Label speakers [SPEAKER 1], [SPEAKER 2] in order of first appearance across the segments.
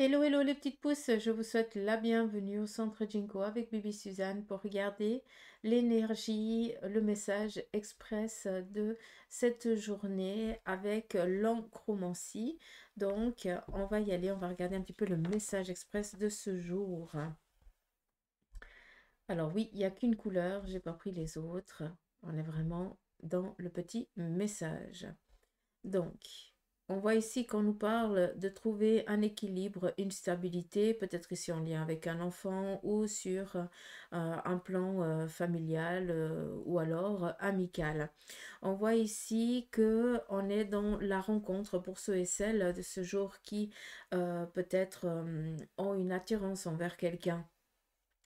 [SPEAKER 1] Hello, hello les petites pousses, je vous souhaite la bienvenue au centre Jinko avec Bibi Suzanne pour regarder l'énergie, le message express de cette journée avec l'encromancie. Donc, on va y aller, on va regarder un petit peu le message express de ce jour. Alors oui, il n'y a qu'une couleur, j'ai pas pris les autres. On est vraiment dans le petit message. Donc, on voit ici qu'on nous parle de trouver un équilibre, une stabilité, peut-être ici en lien avec un enfant ou sur un plan familial ou alors amical. On voit ici que on est dans la rencontre pour ceux et celles de ce jour qui peut-être ont une attirance envers quelqu'un.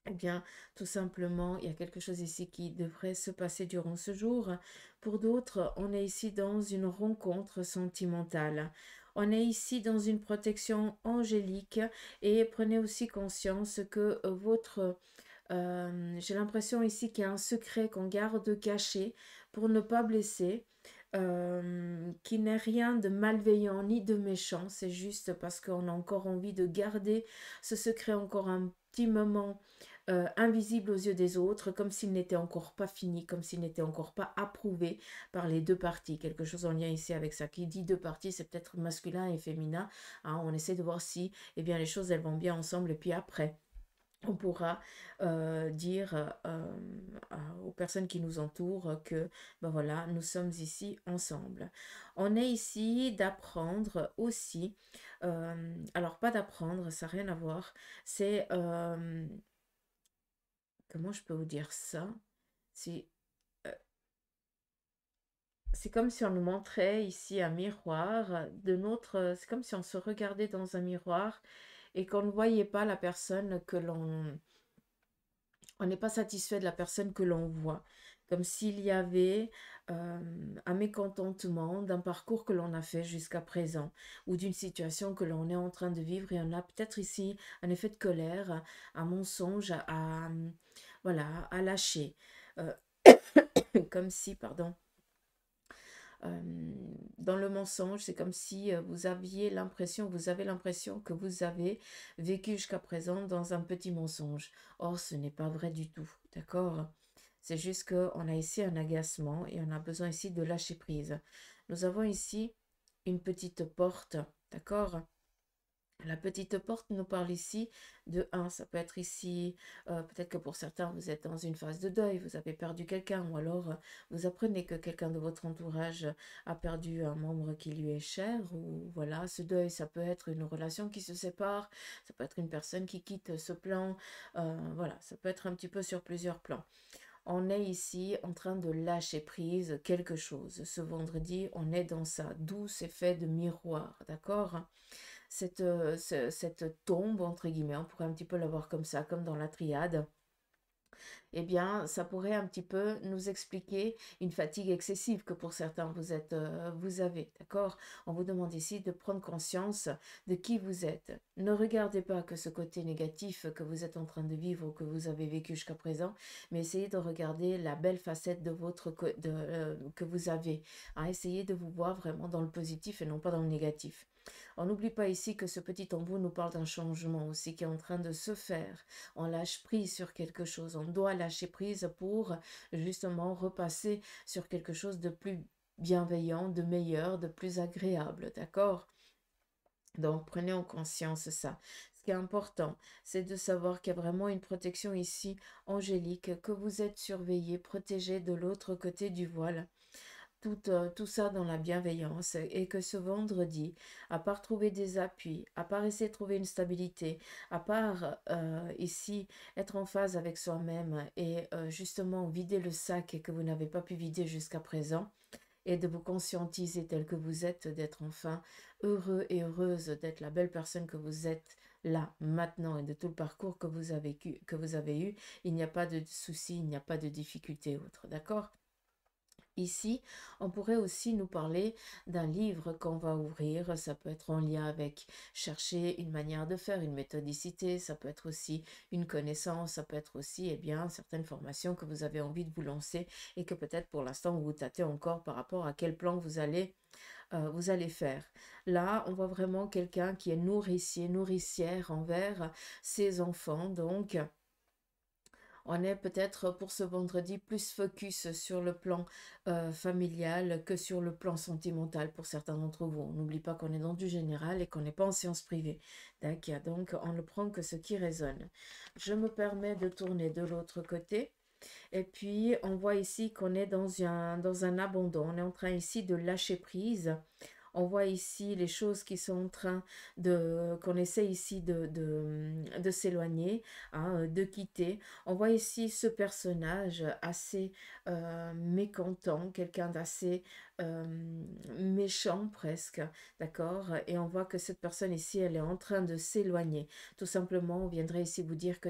[SPEAKER 1] Eh bien, tout simplement, il y a quelque chose ici qui devrait se passer durant ce jour. Pour d'autres, on est ici dans une rencontre sentimentale. On est ici dans une protection angélique et prenez aussi conscience que j'ai l'impression ici qu'il y a un secret qu'on garde caché pour ne pas blesser. Qui n'est rien de malveillant ni de méchant, c'est juste parce qu'on a encore envie de garder ce secret encore un petit moment invisible aux yeux des autres, comme s'il n'était encore pas fini, comme s'il n'était encore pas approuvé par les deux parties. Quelque chose en lien ici avec ça. Qui dit deux parties, c'est peut-être masculin et féminin. Hein, on essaie de voir si eh bien, les choses elles vont bien ensemble et puis après on pourra dire aux personnes qui nous entourent que ben voilà, nous sommes ici ensemble. On est ici d'apprendre aussi, alors pas d'apprendre, ça n'a rien à voir, c'est comment je peux vous dire ça? C'est euh, c'est comme si on nous montrait ici un miroir de notre... C'est comme si on se regardait dans un miroir et qu'on ne voyait pas la personne que l'on... On n'est pas satisfait de la personne que l'on voit. Comme s'il y avait un mécontentement d'un parcours que l'on a fait jusqu'à présent ou d'une situation que l'on est en train de vivre et on a peut-être ici un effet de colère, un mensonge voilà, à lâcher. Euh, comme si, pardon, dans le mensonge, c'est comme si vous aviez l'impression, vous avez l'impression que vous avez vécu jusqu'à présent dans un petit mensonge. Or, ce n'est pas vrai du tout, d'accord? C'est juste qu'on a ici un agacement et on a besoin ici de lâcher prise. Nous avons ici une petite porte, d'accord? La petite porte nous parle ici de un, ça peut être ici, peut-être que pour certains, vous êtes dans une phase de deuil, vous avez perdu quelqu'un, ou alors vous apprenez que quelqu'un de votre entourage a perdu un membre qui lui est cher, ou voilà, ce deuil, ça peut être une relation qui se sépare, ça peut être une personne qui quitte ce plan, voilà, ça peut être un petit peu sur plusieurs plans. On est ici en train de lâcher prise quelque chose. Ce vendredi, on est dans ça, douce effet de miroir, d'accord? Cette tombe, entre guillemets, on pourrait un petit peu la voir comme ça, comme dans la triade, eh bien, ça pourrait un petit peu nous expliquer une fatigue excessive que pour certains vous avez, d'accord? On vous demande ici de prendre conscience de qui vous êtes. Ne regardez pas que ce côté négatif que vous êtes en train de vivre ou que vous avez vécu jusqu'à présent, mais essayez de regarder la belle facette de que vous avez. Hein, essayez de vous voir vraiment dans le positif et non pas dans le négatif. On n'oublie pas ici que ce petit embout nous parle d'un changement aussi qui est en train de se faire. On lâche prise sur quelque chose. On doit lâcher prise pour justement repasser sur quelque chose de plus bienveillant, de meilleur, de plus agréable. D'accord? Donc, prenez en conscience ça. Ce qui est important, c'est de savoir qu'il y a vraiment une protection ici angélique, que vous êtes surveillé, protégé de l'autre côté du voile tout ça dans la bienveillance et que ce vendredi, à part trouver des appuis, à part essayer de trouver une stabilité, à part ici être en phase avec soi-même et justement vider le sac que vous n'avez pas pu vider jusqu'à présent et de vous conscientiser tel que vous êtes, d'être enfin heureux et heureuse, d'être la belle personne que vous êtes là, maintenant et de tout le parcours que vous avez eu, il n'y a pas de souci, il n'y a pas de difficulté autre, d'accord? Ici, on pourrait aussi nous parler d'un livre qu'on va ouvrir. Ça peut être en lien avec chercher une manière de faire, une méthodicité. Ça peut être aussi une connaissance. Ça peut être aussi, eh bien, certaines formations que vous avez envie de vous lancer et que peut-être pour l'instant vous vous tâtez encore par rapport à quel plan vous allez vous allez faire. Là, on voit vraiment quelqu'un qui est nourricier, nourricière envers ses enfants. Donc, on est peut-être pour ce vendredi plus focus sur le plan familial que sur le plan sentimental pour certains d'entre vous. On n'oublie pas qu'on est dans du général et qu'on n'est pas en séance privée. D'accord. Donc, on ne prend que ce qui résonne. Je me permets de tourner de l'autre côté. Et puis, on voit ici qu'on est dans un abandon. On est en train ici de lâcher prise. On voit ici les choses qui sont en train qu'on essaie ici de s'éloigner, hein, de quitter. On voit ici ce personnage assez mécontent, quelqu'un d'assez euh, méchant presque, d'accord? Et on voit que cette personne ici, elle est en train de s'éloigner. Tout simplement, on viendrait ici vous dire que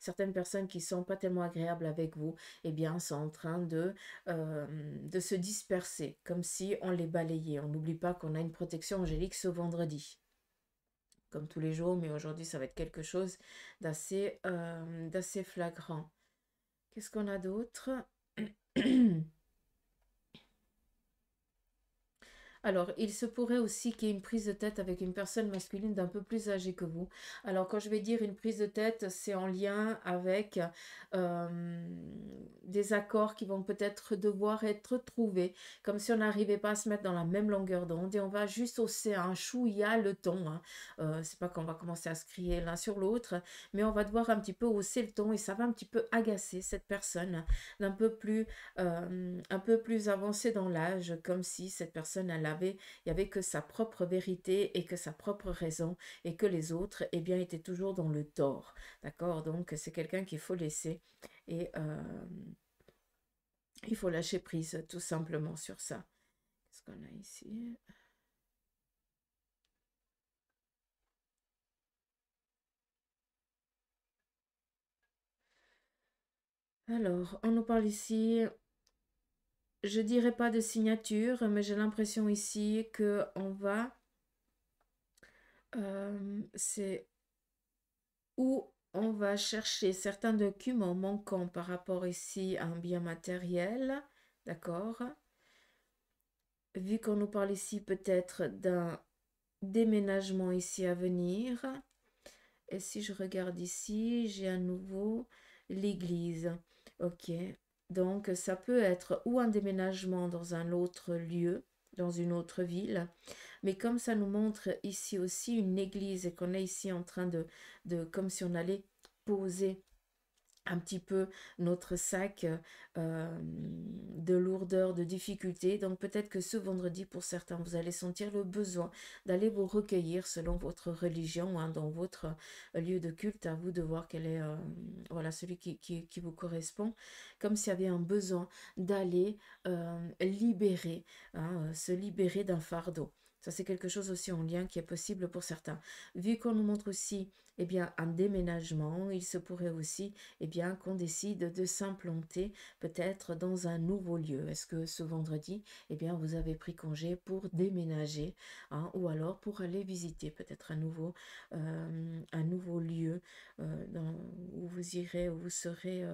[SPEAKER 1] certaines personnes qui sont pas tellement agréables avec vous, eh bien, sont en train de se disperser, comme si on les balayait. On n'oublie pas qu'on a une protection angélique ce vendredi, comme tous les jours, mais aujourd'hui, ça va être quelque chose d'assez flagrant. Qu'est-ce qu'on a d'autre? Alors, il se pourrait aussi qu'il y ait une prise de tête avec une personne masculine d'un peu plus âgée que vous. Alors, quand je vais dire une prise de tête, c'est en lien avec des accords qui vont peut-être devoir être trouvés, comme si on n'arrivait pas à se mettre dans la même longueur d'onde et on va juste hausser un chouïa le ton. Hein. C'est pas qu'on va commencer à se crier l'un sur l'autre, mais on va devoir un petit peu hausser le ton et ça va un petit peu agacer cette personne un peu plus avancé dans l'âge, comme si cette personne, il y avait que sa propre vérité et que sa propre raison, et que les autres, eh bien, étaient toujours dans le tort. D'accord? Donc, c'est quelqu'un qu'il faut laisser et il faut lâcher prise tout simplement sur ça. Qu'est-ce qu'on a ici? Alors, on nous parle ici, je dirais pas de signature, mais j'ai l'impression ici que on va, c'est où on va chercher certains documents manquants par rapport ici à un bien matériel, d'accord? Vu qu'on nous parle ici peut-être d'un déménagement ici à venir, et si je regarde ici, j'ai à nouveau l'église. Ok, donc ça peut être ou un déménagement dans un autre lieu, dans une autre ville, mais comme ça nous montre ici aussi une église et qu'on est ici en train comme si on allait poser un petit peu notre sac de lourdeur, de difficulté. Donc peut-être que ce vendredi, pour certains, vous allez sentir le besoin d'aller vous recueillir selon votre religion, hein, dans votre lieu de culte, à vous de voir quel est voilà, celui qui vous correspond, comme s'il y avait un besoin d'aller libérer, hein, se libérer d'un fardeau. Ça, c'est quelque chose aussi en lien qui est possible pour certains. Vu qu'on nous montre aussi eh bien, un déménagement, il se pourrait aussi eh bien, qu'on décide de s'implanter peut-être dans un nouveau lieu. Est-ce que ce vendredi, eh bien, vous avez pris congé pour déménager, hein, ou alors pour aller visiter peut-être un nouveau lieu où vous irez, où vous serez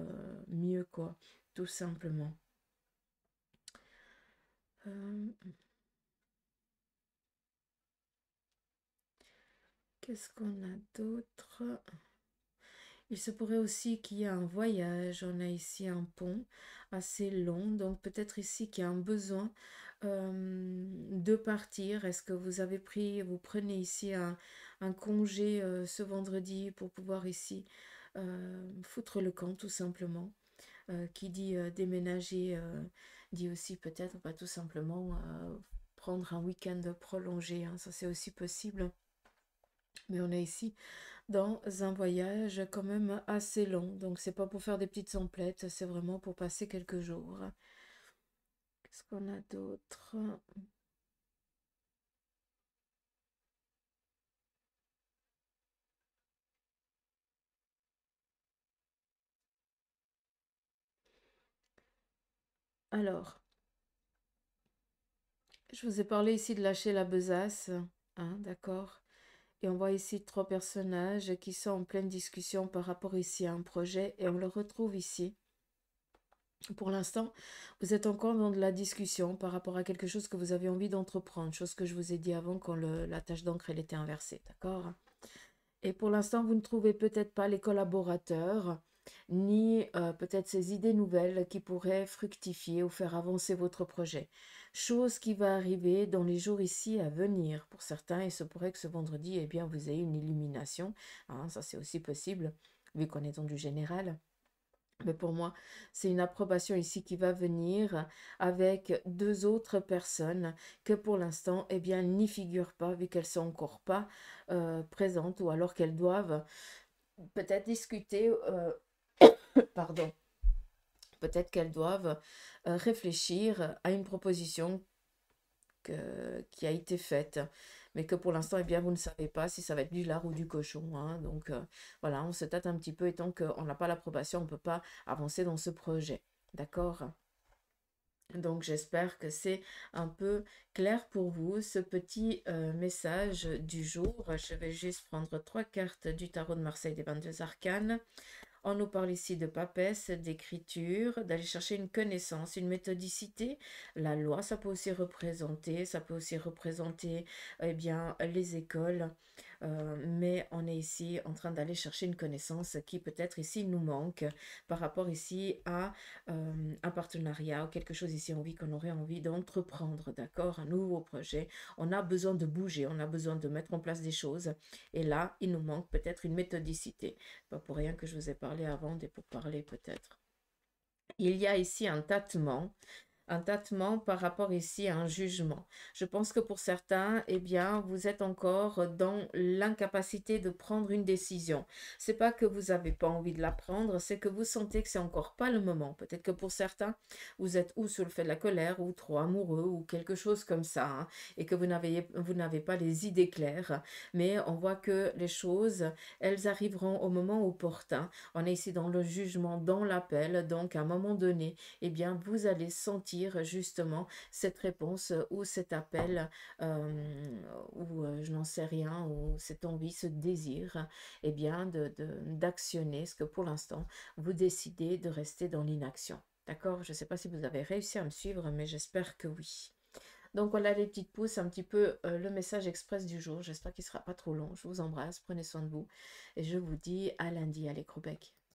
[SPEAKER 1] mieux, quoi, tout simplement. Euh, Qu'est-ce qu'on a d'autre? Il se pourrait aussi qu'il y ait un voyage. On a ici un pont assez long, donc peut-être ici qu'il y a un besoin de partir. Est-ce que vous prenez ici un congé ce vendredi pour pouvoir ici foutre le camp tout simplement. Qui dit déménager dit aussi peut-être pas tout simplement prendre un week-end prolongé. Hein, ça c'est aussi possible. Mais on est ici dans un voyage quand même assez long. Donc c'est pas pour faire des petites emplettes, c'est vraiment pour passer quelques jours. Qu'est-ce qu'on a d'autre? Alors, je vous ai parlé ici de lâcher la besace, hein, d'accord? Et on voit ici trois personnages qui sont en pleine discussion par rapport ici à un projet et on le retrouve ici Pour l'instant, vous êtes encore dans de la discussion par rapport à quelque chose que vous avez envie d'entreprendre, chose que je vous ai dit avant quand la tâche d'encre elle était inversée, d'accord? Et pour l'instant, vous ne trouvez peut-être pas les collaborateurs, ni peut-être ces idées nouvelles qui pourraient fructifier ou faire avancer votre projet. Chose qui va arriver dans les jours ici à venir. Pour certains, il se pourrait que ce vendredi, eh bien, vous ayez une illumination. Hein, ça, c'est aussi possible, vu qu'on est dans du général. Mais pour moi, c'est une approbation ici qui va venir avec deux autres personnes que pour l'instant, eh bien, elles n'y figurent pas vu qu'elles sont encore pas présentes ou alors qu'elles doivent peut-être discuter, pardon, peut-être qu'elles doivent réfléchir à une proposition qui a été faite, mais que pour l'instant, eh bien, vous ne savez pas si ça va être du lard ou du cochon, hein. Donc, voilà, on se tâte un petit peu et tant qu'on n'a pas l'approbation, on ne peut pas avancer dans ce projet. D'accord? Donc, j'espère que c'est un peu clair pour vous, ce petit message du jour. Je vais juste prendre trois cartes du tarot de Marseille des 22 arcanes. On nous parle ici de papesse, d'écriture, d'aller chercher une connaissance, une méthodicité. La loi, ça peut aussi représenter eh bien, les écoles. Mais on est ici en train d'aller chercher une connaissance qui peut-être ici nous manque par rapport ici à un partenariat ou quelque chose ici qu'on aurait envie d'entreprendre, d'accord? Un nouveau projet. On a besoin de bouger, on a besoin de mettre en place des choses. Et là, il nous manque peut-être une méthodicité. Pas pour rien que je vous ai parlé avant des pourparlers peut-être. Il y a ici un tâtement par rapport ici à un jugement. Je pense que pour certains, eh bien, vous êtes encore dans l'incapacité de prendre une décision. C'est pas que vous n'avez pas envie de la prendre, c'est que vous sentez que c'est encore pas le moment. Peut-être que pour certains, vous êtes ou sur le fait de la colère, ou trop amoureux, ou quelque chose comme ça, hein, et que vous n'avez pas les idées claires. Mais on voit que les choses, elles arriveront au moment opportun. On est ici dans le jugement, dans l'appel, donc à un moment donné, eh bien, vous allez sentir justement cette réponse ou cet appel ou je n'en sais rien, ou cette envie, ce désir, eh bien, d'actionner, ce que pour l'instant, vous décidez de rester dans l'inaction. D'accord? Je ne sais pas si vous avez réussi à me suivre, mais j'espère que oui. Donc voilà les petites pouces, un petit peu le message express du jour. J'espère qu'il ne sera pas trop long. Je vous embrasse, prenez soin de vous et je vous dis à lundi, allez, gros bec.